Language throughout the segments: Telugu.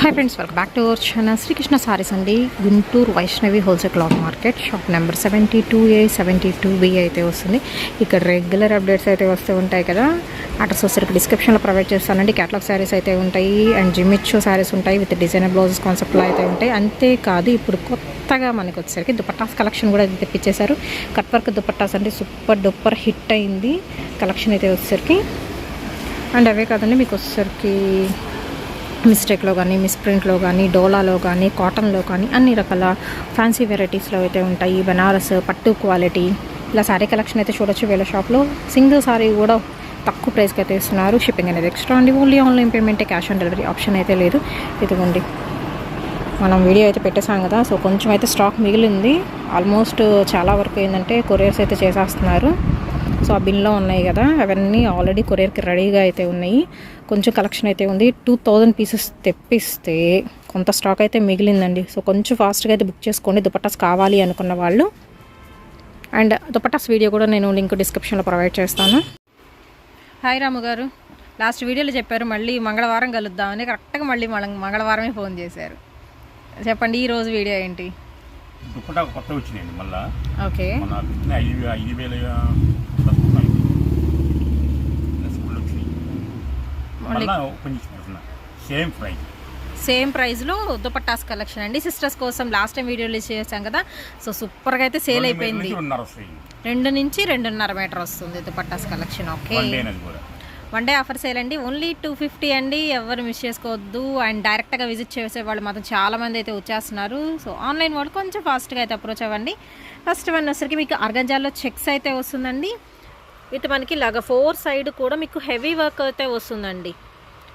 Hi friends, welcome back to our channel Srikrishna Sarees అండి. Guntur Vaishnavi wholesale cloth market, shop number 72A 72B అయితే వస్తుంది. ఇక్కడ రెగ్యులర్ అప్డేట్స్ అయితే వస్తూ ఉంటాయి కదా. అడ్రస్ వచ్చేసరికి డిస్క్రిప్షన్లో ప్రొవైడ్ చేస్తానండి. క్యాటలాగ్ శారీస్ అయితే ఉంటాయి అండ్ జిమ్మిచ్చో శారీస్ ఉంటాయి విత్ డిజైనర్ బ్లౌజెస్ కాన్సెప్ట్లో అయితే ఉంటాయి. అంతేకాదు ఇప్పుడు కొత్తగా మనకి వచ్చేసరికి దుపట్టాస్ కలెక్షన్ కూడా అయితే తెప్పించేశారు. కట్ వర్క్ దుపట్టాస్ అంటే సూపర్ డూపర్ హిట్ అయింది కలెక్షన్ అయితే వచ్చేసరికి. అండ్ అవే కాదండి, మీకు వచ్చేసరికి మిస్టేక్లో కానీ, మిస్ప్రింట్లో కానీ, డోలాలో కానీ, కాటన్లో కానీ అన్ని రకాల ఫ్యాన్సీ వెరైటీస్లో అయితే ఉంటాయి. బనారస్ పట్టు క్వాలిటీ ఇలా శారీ కలెక్షన్ అయితే చూడొచ్చు వీళ్ళ షాప్లో. సింగిల్ శారీ కూడా తక్కువ ప్రైస్కి అయితే ఇస్తున్నారు. షిప్పింగ్ అనేది ఎక్స్ట్రా అండి. ఓన్లీ ఆన్లైన్ పేమెంటే, క్యాష్ ఆన్ డెలివరీ ఆప్షన్ అయితే లేదు. ఇదిగోండి, మనం వీడియో అయితే పెట్టేసాం కదా, సో కొంచెం అయితే స్టాక్ మిగిలింది. ఆల్మోస్ట్ చాలా వరకు ఏంటంటే కొరియర్స్ అయితే చేసేస్తున్నారు. సో ఆ బిన్లో ఉన్నాయి కదా, అవన్నీ ఆల్రెడీ కొరియర్కి రెడీగా అయితే ఉన్నాయి. కొంచెం కలెక్షన్ అయితే ఉంది. 2000 పీసెస్ తెప్పిస్తే కొంత స్టాక్ అయితే మిగిలిందండి. సో కొంచెం ఫాస్ట్గా అయితే బుక్ చేసుకోండి దుపట్టాస్ కావాలి అనుకున్న వాళ్ళు. అండ్ దుపట్టాస్ వీడియో కూడా నేను లింక్ డిస్క్రిప్షన్లో ప్రొవైడ్ చేస్తాను. హాయ్ రాము గారు, లాస్ట్ వీడియోలో చెప్పారు మళ్ళీ మంగళవారం కలుద్దామని. కరెక్ట్గా మళ్ళీ మంగళవారమే ఫోన్ చేశారు. చెప్పండి ఈరోజు వీడియో ఏంటి? దుపట్టా కొత్త వచ్చినాయండి మళ్ళీ. ఓకే, 5,000 సేమ్ ప్రైస్లో దుపట్టాస్ కలెక్షన్ అండి. సిస్టర్స్ కోసం లాస్ట్ టైం వీడియోలు చేసాం కదా, సో సూపర్గా అయితే సేల్ అయిపోయింది. 2 నుంచి 2.5 మీటర్ వస్తుంది dupattas collection. Okay, one day offer sale అండి. ఓన్లీ 250 అండి. ఎవరు మిస్ చేసుకోవద్దు. అండ్ డైరెక్ట్గా విజిట్ చేసే వాళ్ళు మాత్రం చాలామంది అయితే వచ్చేస్తున్నారు. సో ఆన్లైన్ వాళ్ళు కొంచెం ఫాస్ట్గా అయితే అప్రోచ్ అవ్వండి. ఫస్ట్ వన్ వచ్చరికి మీకు ఆర్గంజాలో చెక్స్ అయితే వస్తుందండి. విత్ మనకి ఇలాగా 4 సైడ్ కూడా మీకు హెవీ వర్క్ అయితే వస్తుందండి.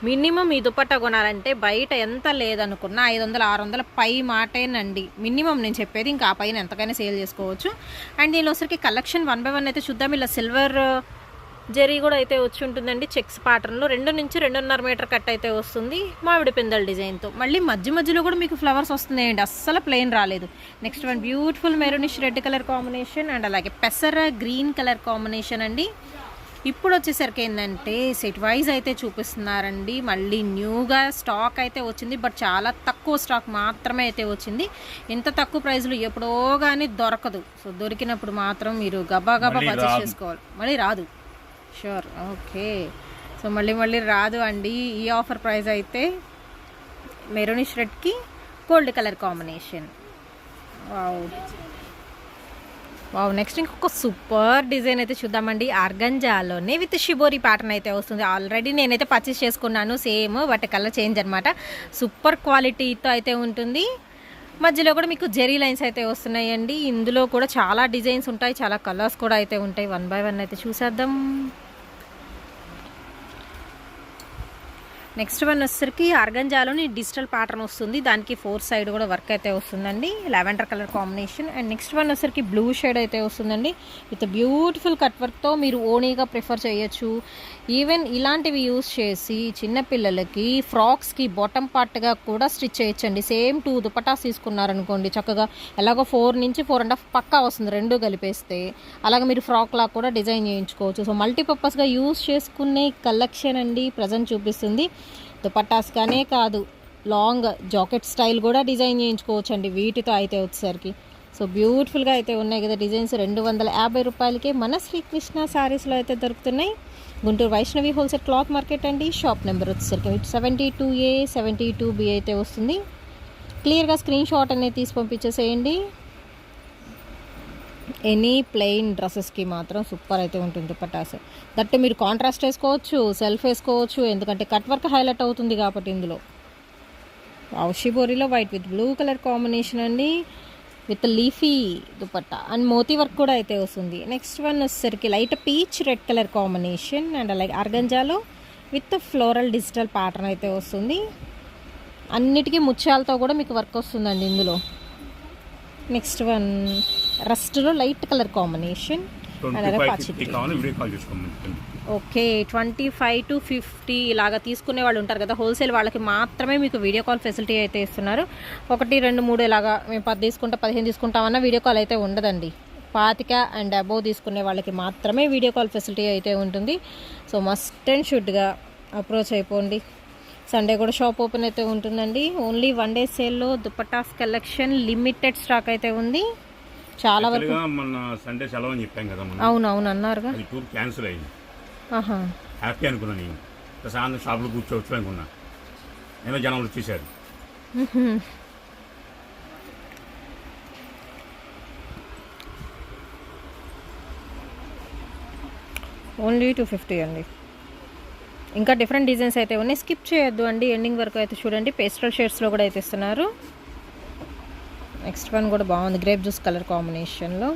మినిమం ఈ దుపట్టా కొనాలంటే బయట ఎంత లేదనుకున్నా 500-600 పై మాటేనండి మినిమం నేను చెప్పేది. ఇంకా ఆ పైన ఎంతకైనా సేల్ చేసుకోవచ్చు. అండ్ దీనిలో వచ్చరికి కలెక్షన్ 1 by 1 అయితే చూద్దాం. ఇలా సిల్వర్ జరీ కూడా అయితే వచ్చి ఉంటుందండి. చెక్స్ ప్యాటర్న్లో 2 నుంచి 2.5 మీటర్ కట్ అయితే వస్తుంది మామిడి పిందెల డిజైన్తో. మళ్ళీ మధ్యలో కూడా మీకు ఫ్లవర్స్ వస్తున్నాయండి, అస్సలు ప్లెయిన్ రాలేదు. Next one beautiful maroonish red colour combination and అలాగే పెసర గ్రీన్ కలర్ కాంబినేషన్ అండి. ఇప్పుడు వచ్చేసరికి ఏంటంటే సెట్ వైజ్ అయితే చూపిస్తున్నారండి. మళ్ళీ న్యూగా స్టాక్ అయితే వచ్చింది, బట్ చాలా తక్కువ స్టాక్ మాత్రమే అయితే వచ్చింది. ఇంత తక్కువ ప్రైస్లో ఎప్పుడో కానీ దొరకదు. సో దొరికినప్పుడు మాత్రం మీరు గబా పర్చేస్ చేసుకోవాలి, మళ్ళీ రాదు. Sure, okay. సో మళ్ళీ రాదు అండి. ఈ ఆఫర్ ప్రైస్ అయితే మెరూనిష్ రెడ్కి gold colour combination. Wow, next ఇంకొక సూపర్ డిజైన్ అయితే చూద్దామండి. ఆర్గంజాలోనే విత్ షిబోరి ప్యాటర్న్ అయితే వస్తుంది. ఆల్రెడీ నేనైతే పర్చేస్ చేసుకున్నాను, సేమ్ బట్ కలర్ చేంజ్ అనమాట. సూపర్ క్వాలిటీతో అయితే ఉంటుంది. మధ్యలో కూడా మీకు జెరీ లైన్స్ అయితే వస్తున్నాయండి. ఇందులో కూడా చాలా డిజైన్స్ ఉంటాయి, చాలా కలర్స్ కూడా అయితే ఉంటాయి. 1 by 1 అయితే చూసేద్దాం. నెక్స్ట్ వన్ వచ్చేసరికి ఆర్గంజాలోని డిజిటల్ ప్యాటర్న్ వస్తుంది. దానికి 4 సైడ్ కూడా వర్క్ అయితే వస్తుందండి. Lavender colour combination. And next one వచ్చేసరికి బ్లూ షేడ్ అయితే వస్తుందండి విత్ బ్యూటిఫుల్ కట్ వర్క్తో. మీరు ఓనీగా ప్రిఫర్ చేయొచ్చు. ఈవెన్ ఇలాంటివి యూస్ చేసి చిన్నపిల్లలకి ఫ్రాక్స్కి బాటమ్ పార్ట్గా కూడా స్టిచ్ చేయొచ్చండి. సేమ్ 2 దుపటాస్ తీసుకున్నారనుకోండి, చక్కగా ఎలాగో 4 నుంచి 4.5 పక్కా వస్తుంది 2 కలిపేస్తే. అలాగే మీరు ఫ్రాక్ లాగా కూడా డిజైన్ చేయించుకోవచ్చు. సో మల్టీపర్పస్గా యూస్ చేసుకునే కలెక్షన్ అండి ప్రజెంట్ చూపిస్తుంది. దుపట్టాస్గానే కాదు, లాంగ్ జాకెట్ స్టైల్ కూడా డిజైన్ చేయించుకోవచ్చు అండి వీటితో అయితే వచ్చేసరికి. సో బ్యూటిఫుల్గా అయితే ఉన్నాయి కదా డిజైన్స్. 250 రూపాయలకే మన శ్రీకృష్ణ శారీస్లో అయితే దొరుకుతున్నాయి. Guntur Vaishnavi wholesale cloth market అండి. షాప్ నెంబర్ వచ్చేసరికి 72A 72B అయితే వస్తుంది. క్లియర్గా స్క్రీన్ షాట్ అనేది తీసి పంపించేసేయండి. ఎనీ ప్లెయిన్ డ్రెస్సెస్కి మాత్రం సూపర్ అయితే ఉంటుంది దుపట్టాస్. దట్టు మీరు కాంట్రాస్ట్ వేసుకోవచ్చు, సెల్ఫ్ వేసుకోవచ్చు, ఎందుకంటే కట్ వర్క్ హైలైట్ అవుతుంది కాబట్టి. ఇందులో షిబోరిలో white with blue colour combination అండి, with leafy dupatta and moti work కూడా అయితే వస్తుంది. నెక్స్ట్ వన్ వచ్చేసరికి light peach red colour combination and అలాగే ఆర్గంజాలో విత్ ఫ్లోరల్ డిజిటల్ ప్యాటర్న్ అయితే వస్తుంది. అన్నిటికీ ముత్యాలతో కూడా మీకు వర్క్ వస్తుందండి ఇందులో. నెక్స్ట్ వన్ రస్ట్లో light colour combination. Okay, 25 to 50 ఇలాగా తీసుకునే వాళ్ళు ఉంటారు కదా, హోల్సేల్ వాళ్ళకి మాత్రమే మీకు వీడియో కాల్ ఫెసిలిటీ అయితే ఇస్తున్నారు. 1, 2, 3 ఇలాగా మేము 10 తీసుకుంటా 15 తీసుకుంటామన్నా వీడియో కాల్ అయితే ఉండదండి. 25 అండ్ అబోవ్ తీసుకునే వాళ్ళకి మాత్రమే వీడియో కాల్ ఫెసిలిటీ అయితే ఉంటుంది. సో మస్ట్ అండ్ షుడ్గా అప్రోచ్ అయిపోండి. సండే కూడా షాప్ ఓపెన్ అయితే ఉంటుందండి. ఓన్లీ 1 డే సేల్లో దుపట్టాస్ కలెక్షన్ లిమిటెడ్ స్టాక్ అయితే ఉంది. చాలా వరకు మన సండే సెలవు అని చెప్పాం కదా. అవునవును అన్నారుగా. టూర్ క్యాన్సిల్ అయింది. హ్యాపీ అనుకున్నా నేను. ప్రశాంతం షాప్లో కూర్చోవచ్చు అనుకున్నా. నేను జనం వచ్చేసారు. ఓన్లీ 250 అండి. ఇంకా డిఫరెంట్ డిజైన్స్ అయితే ఉన్నాయి. స్కిప్ చేయొద్దు అండి, ఎండింగ్ వరకు అయితే చూడండి. పేస్టల్ షేడ్స్లో కూడా అయితే ఇస్తున్నారు. నెక్స్ట్ వన్ కూడా బాగుంది, గ్రేప్ జ్యూస్ కలర్ కాంబినేషన్లో.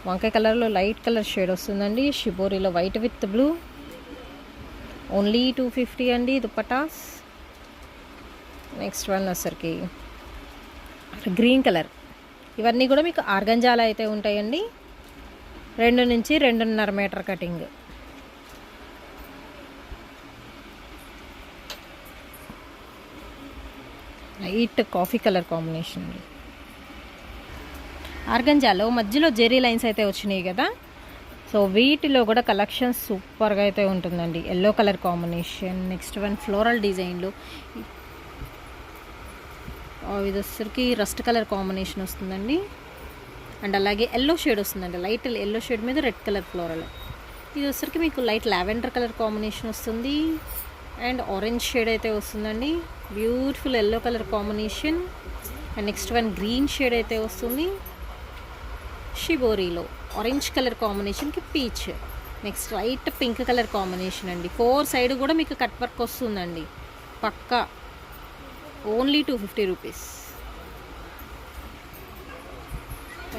వంకాయ కలర్లో లైట్ కలర్ షేడ్ వస్తుందండి. షిబోరిలో వైట్ విత్ బ్లూ. ఓన్లీ 250 అండి దుపట్టాస్. నెక్స్ట్ వన్ వచ్చరికి గ్రీన్ కలర్. ఇవన్నీ కూడా మీకు ఆర్గంజాలో అయితే ఉంటాయండి. 2 నుంచి 2.5 metre cutting. Light coffee colour combination. ఆర్గంజాలో మధ్యలో జెరీ లైన్స్ అయితే వచ్చినాయి కదా. సో వీటిలో కూడా కలెక్షన్ సూపర్గా అయితే ఉంటుందండి. Yellow colour combination. Next one floral డిజైన్లో ఇది వచ్చరికి రస్ట్ కలర్ కాంబినేషన్ వస్తుందండి. అండ్ అలాగే ఎల్లో షేడ్ వస్తుందండి. లైట్ ఎల్లో షేడ్ మీద రెడ్ కలర్ ఫ్లోరల్. ఇది వచ్చరికి మీకు లైట్ లావెండర్ కలర్ కాంబినేషన్ వస్తుంది. అండ్ ఆరెంజ్ షేడ్ అయితే వస్తుందండి. Beautiful yellow colour combination. And next one green shade అయితే వస్తుంది. షిబోరీలో ఆరెంజ్ కలర్ కాంబినేషన్కి peach. Next light pink colour combination అండి. 4 సైడ్ కూడా మీకు కట్ వర్క్ వస్తుందండి పక్కా. Only 250 rupees.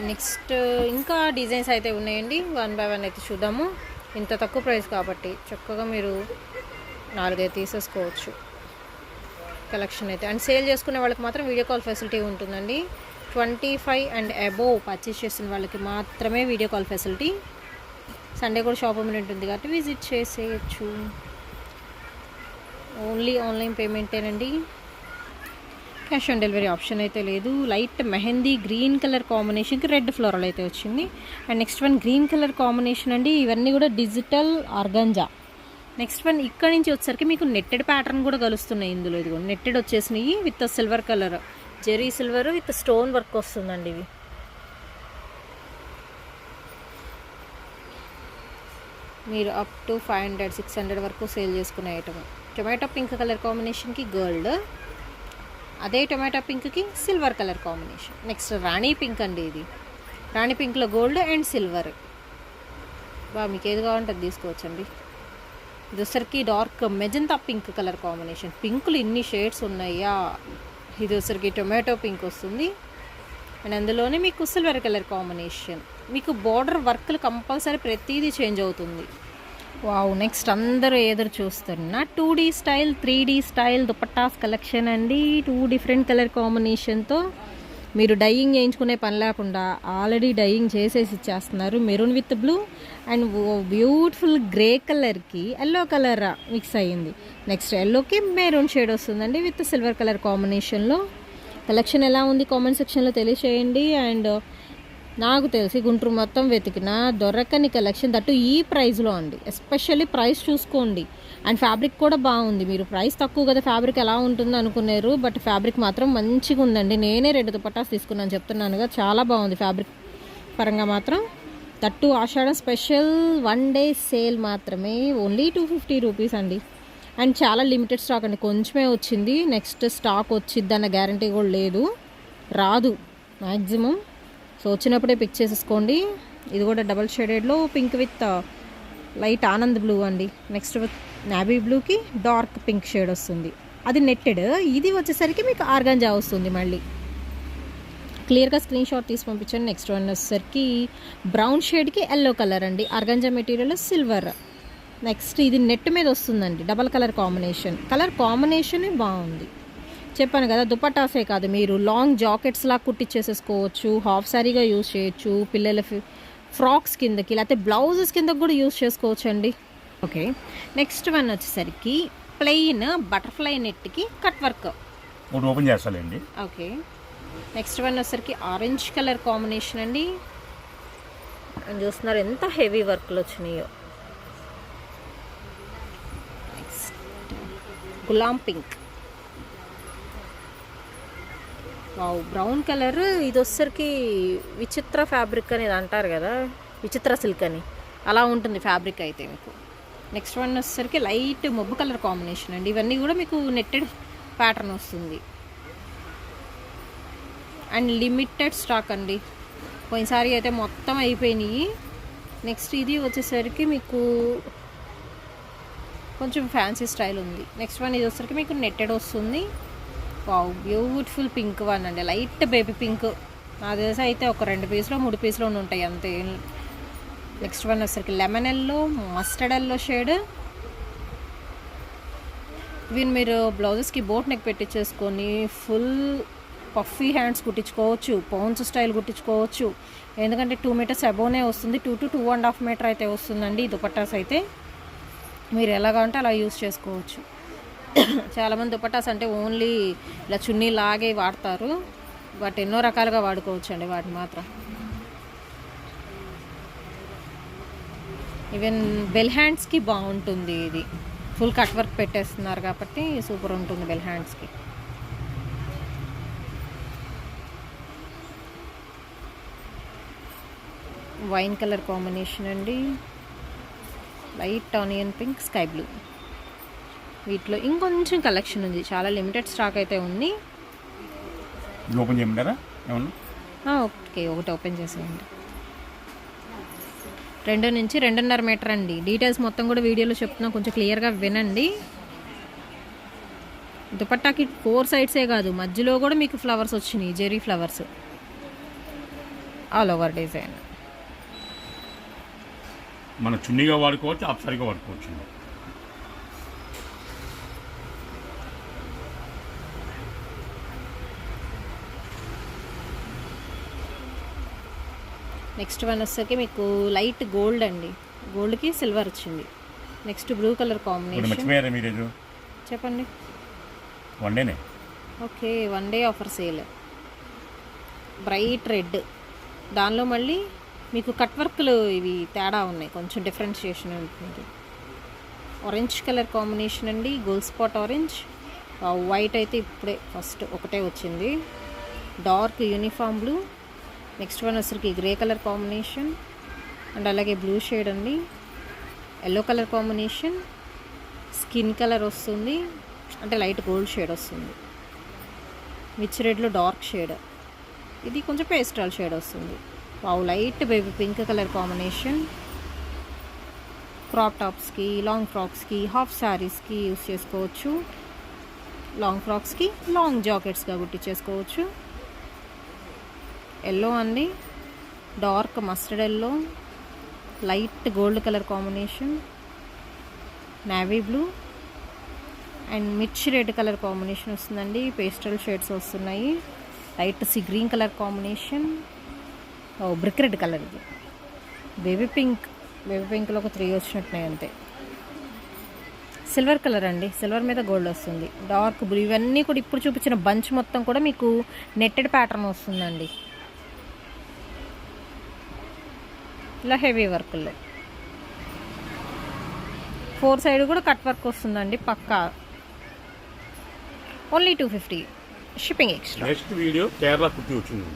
నెక్స్ట్ ఇంకా డిజైన్స్ అయితే ఉన్నాయండి. 1 బై 1 అయితే చూద్దాము. ఇంత తక్కువ ప్రైస్ కాబట్టి చక్కగా మీరు 4 అయితే తీసేసుకోవచ్చు కలెక్షన్ అయితే. అండ్ సేల్ చేసుకునే వాళ్ళకి మాత్రం వీడియో కాల్ ఫెసిలిటీ ఉంటుందండి. 25 అండ్ అబోవ్ పర్చేస్ చేసిన వాళ్ళకి మాత్రమే వీడియో కాల్ ఫెసిలిటీ. సండే కూడా షాప్ ఓపెన్ ఉంటుంది కాబట్టి విజిట్ చేసేయచ్చు. ఓన్లీ ఆన్లైన్ పేమెంటేనండి. క్యాష్ ఆన్ డెలివరీ ఆప్షన్ అయితే లేదు. లైట్ మెహందీ గ్రీన్ కలర్ కాంబినేషన్కి రెడ్ ఫ్లోరల్ అయితే వచ్చింది. And next one green colour combination అండి. ఇవన్నీ కూడా డిజిటల్ ఆర్గంజా. నెక్స్ట్ వన్ ఇక్కడ నుంచి వచ్చేసరికి మీకు నెట్టెడ్ ప్యాటర్న్ కూడా కలుస్తున్నాయి ఇందులో. ఇదిగో నెట్టెడ్ వచ్చేసినాయి with silver colour, zari silver with stone work వస్తుందండి. ఇవి మీరు అప్ టు 500-600 వరకు సేల్ చేసుకునే ఐటమ్. టొమాటో పింక్ కలర్ కాంబినేషన్కి గోల్డ్, అదే టొమాటో పింక్కి silver colour combination. Next rani pink అండి. ఇది రాణి పింక్లో గోల్డ్ అండ్ సిల్వర్. మీకు ఏది కావాలంటే అది తీసుకోవచ్చండి. ఇది వచ్చరికి dark magenta pink colour combination. పింకులు ఇన్ని షేడ్స్ ఉన్నాయా. ఇది వచ్చరికి టొమాటో పింక్ వస్తుంది. అండ్ అందులోనే మీకు సిల్వర్ కలర్ కాంబినేషన్. మీకు బార్డర్ వర్క్లు కంపల్సరీ ప్రతిదీ చేంజ్ అవుతుంది. వావ్. నెక్స్ట్ అందరూ ఎదురు చూస్తున్న 2D style 3D style dupattas collection అండి. 2 డిఫరెంట్ కలర్ కాంబినేషన్తో మీరు డైయింగ్ చేయించుకునే పని లేకుండా ఆల్రెడీ డైయింగ్ చేసేసి ఇచ్చేస్తున్నారు. Maroon with blue and beautiful grey కలర్కి ఎల్లో కలర్ మిక్స్ అయ్యింది. నెక్స్ట్ ఎల్లోకి మెరూన్ షేడ్ వస్తుందండి విత్ సిల్వర్ కలర్ కాంబినేషన్లో. కలెక్షన్ ఎలా ఉంది కామెంట్ సెక్షన్లో తెలియచేయండి. అండ్ నాకు తెలిసి గుంటూరు మొత్తం వెతికినా దొరకని కలెక్షన్, దట్టు ఈ ప్రైస్లో అండి. ఎస్పెషల్లీ ప్రైస్ చూసుకోండి. అండ్ ఫ్యాబ్రిక్ కూడా బాగుంది. మీరు ప్రైస్ తక్కువ కదా ఫ్యాబ్రిక్ ఎలా ఉంటుంది అనుకున్నారు, బట్ ఫ్యాబ్రిక్ మాత్రం మంచిగా ఉందండి. నేనే 2 దుపట్టాస్ తీసుకున్నాను చెప్తున్నానుగా, చాలా బాగుంది ఫ్యాబ్రిక్ పరంగా మాత్రం. That Ashadham special 1 day sale మాత్రమే. ఓన్లీ 250 రూపీస్ అండి. అండ్ చాలా లిమిటెడ్ స్టాక్ అండి, కొంచెమే వచ్చింది. నెక్స్ట్ స్టాక్ వచ్చిద్ది అన్న గ్యారంటీ కూడా లేదు, రాదు మ్యాక్సిమం. సో వచ్చినప్పుడే పిక్ చేసేసుకోండి. ఇది కూడా డబల్ షేడెడ్లో పింక్ విత్ లైట్ ఆనంద్ బ్లూ అండి. నెక్స్ట్ నావీ బ్లూకి డార్క్ పింక్ షేడ్ వస్తుంది, అది నెట్టెడ్. ఇది వచ్చేసరికి మీకు ఆర్గాంజా వస్తుంది. మళ్ళీ క్లియర్గా స్క్రీన్ షాట్ తీసి పంపించండి. నెక్స్ట్ వన్ వచ్చేసరికి బ్రౌన్ షేడ్కి ఎల్లో కలర్ అండి. Organza material silver. నెక్స్ట్ ఇది నెట్ మీద వస్తుందండి, డబల్ కలర్ కాంబినేషన్. కలర్ కాంబినేషనే బాగుంది. చెప్పాను కదా దుపట్టాసే కాదు, మీరు లాంగ్ జాకెట్స్ లాగా కుట్టించేసేసుకోవచ్చు, హాఫ్ సారీగా యూజ్ చేయొచ్చు, పిల్లల ఫ్రాక్స్ కిందకి లేకపోతే బ్లౌజెస్ కిందకి కూడా యూజ్ చేసుకోవచ్చు అండి. ఓకే. నెక్స్ట్ వన్ వచ్చేసరికి ప్లెయిన్ బటర్ఫ్లై నెట్కి కట్ వర్క్ ఓపెన్ చేస్తానండి. ఓకే. నెక్స్ట్ వన్ వచ్చేసరికి ఆరెంజ్ కలర్ కాంబినేషన్ అండి. చూస్తున్నారు ఎంత హెవీ వర్క్లు వచ్చినాయో. నెక్స్ట్ గులాం పింక్. Wow, brown colour. ఇది వచ్చేసరికి విచిత్ర ఫ్యాబ్రిక్ అనేది అంటారు కదా, విచిత్ర సిల్క్ అని, అలా ఉంటుంది ఫ్యాబ్రిక్ అయితే మీకు. నెక్స్ట్ వన్ వచ్చేసరికి లైట్ మొబ్బు కలర్ కాంబినేషన్ అండి. ఇవన్నీ కూడా మీకు నెట్టెడ్ ప్యాటర్న్ వస్తుంది అండ్ లిమిటెడ్ స్టాక్ అండి. పోయినసారి అయితే మొత్తం అయిపోయినాయి. నెక్స్ట్ ఇది వచ్చేసరికి మీకు కొంచెం ఫ్యాన్సీ స్టైల్ ఉంది. నెక్స్ట్ వన్ ఇది వచ్చేసరికి మీకు నెట్టెడ్ వస్తుంది. వావ్, బ్యూటిఫుల్ పింక్ వన్ అండి, లైట్ బేబీ పింక్. నాకు తెలిసి అయితే ఒక 2 పీస్లో 3 పీస్లో ఉంటాయి అంతే. నెక్స్ట్ వన్ వచ్చేసరికి lemon yellow, mustard yellow shade. ఇవి మీరు బ్లౌజెస్కి బోట్ నెక్ పెట్టించేసుకొని ఫుల్ పఫీ హ్యాండ్స్ కుట్టించుకోవచ్చు, పౌన్స్ స్టైల్ కుట్టించుకోవచ్చు. ఎందుకంటే 2 మీటర్స్ అబోనే వస్తుంది, 2 to 2.5 మీటర్ అయితే వస్తుందండి. దుపట్టాస్ అయితే మీరు ఎలాగ అంటే అలా యూస్ చేసుకోవచ్చు. చాలామంది దుపట్టాస్ అంటే ఓన్లీ ఇలా చున్నీ లాగే వాడతారు, బట్ ఎన్నో రకాలుగా వాడుకోవచ్చు అండి వాటిని మాత్రం. ఈవెన్ బెల్ హ్యాండ్స్కి బాగుంటుంది. ఇది ఫుల్ కట్ వర్క్ పెట్టేస్తున్నారు కాబట్టి సూపర్ ఉంటుంది బెల్ హ్యాండ్స్కి. వైన్ కలర్ కాంబినేషన్ అండి, light onion pink, sky blue. వీటిలో ఇంకొంచెం కలెక్షన్ ఉంది, చాలా లిమిటెడ్ స్టాక్ అయితే ఉంది. ఓపెన్ చేయమంటారా ఏమన్నా? ఓకే, ఒకటి ఓపెన్ చేసేయండి. 2 నుంచి 2.5 మీటర్ అండి. డీటెయిల్స్ మొత్తం కూడా వీడియోలో చెప్తున్నా, కొంచెం క్లియర్గా వినండి. దుపట్టాకి 4 సైడ్సే కాదు, మధ్యలో కూడా మీకు ఫ్లవర్స్ వచ్చినాయి, zari flowers, all over design. మన చున్నీగా వాడుకోవచ్చు, ఆప్సారీగా వాడుకోవచ్చు. నెక్స్ట్ వన్ వచ్చేసరికి మీకు లైట్ గోల్డ్ అండి, గోల్డ్కి సిల్వర్ వచ్చింది. Next blue colour combination. చెప్పండి. వన్డేనే. Okay, 1 day offer sale. Bright red, దానిలో మళ్ళీ మీకు కట్ వర్క్లు ఇవి తేడా ఉన్నాయి, కొంచెం డిఫరెన్షియేషన్ ఉంటుంది. ఆరెంజ్ కలర్ కాంబినేషన్ అండి, గోల్డ్ స్పాట్ ఆరెంజ్. వైట్ అయితే ఇప్పుడే ఫస్ట్ ఒకటే వచ్చింది. Dark uniform blue. Next one వచ్చరికి గ్రే కలర్ కాంబినేషన్ అండ్ అలాగే బ్లూ షేడ్ అండి. Yellow colour combination, skin colour వస్తుంది అంటే లైట్ గోల్డ్ షేడ్ వస్తుంది. మిర్చి రెడ్లో డార్క్ షేడ్, ఇది కొంచెం పేస్టల్ షేడ్ వస్తుంది. Light baby pink colour combination. Crop టాప్స్కి, లాంగ్ ఫ్రాక్స్కి, హాఫ్ శారీస్కి యూస్ చేసుకోవచ్చు. లాంగ్ ఫ్రాక్స్కి లాంగ్ జాకెట్స్గా కుట్టించేసుకోవచ్చు. ఎల్లో అండి, dark mustard yellow, light gold colour combination, navy blue and mirchi red colour combination వస్తుందండి. పేస్టల్ షేడ్స్ వస్తున్నాయి. Light sea green colour combination, brick red colour. ఇది బేబీ పింక్, బేబీ పింక్లో ఒక 3 వచ్చినట్టున్నాయి అంతే. సిల్వర్ కలర్ అండి, సిల్వర్ మీద గోల్డ్ వస్తుంది. డార్క్ బ్లూ, ఇవన్నీ కూడా ఇప్పుడు చూపించిన బంచ్ మొత్తం కూడా మీకు నెట్టెడ్ ప్యాటర్న్ వస్తుందండి, ఇలా హెవీ వర్క్లో. 4 సైడ్ కూడా కట్ వర్క్ వస్తుందండి పక్కా. Only 250 shipping extra. Next video Kerala kurti వచ్చింది.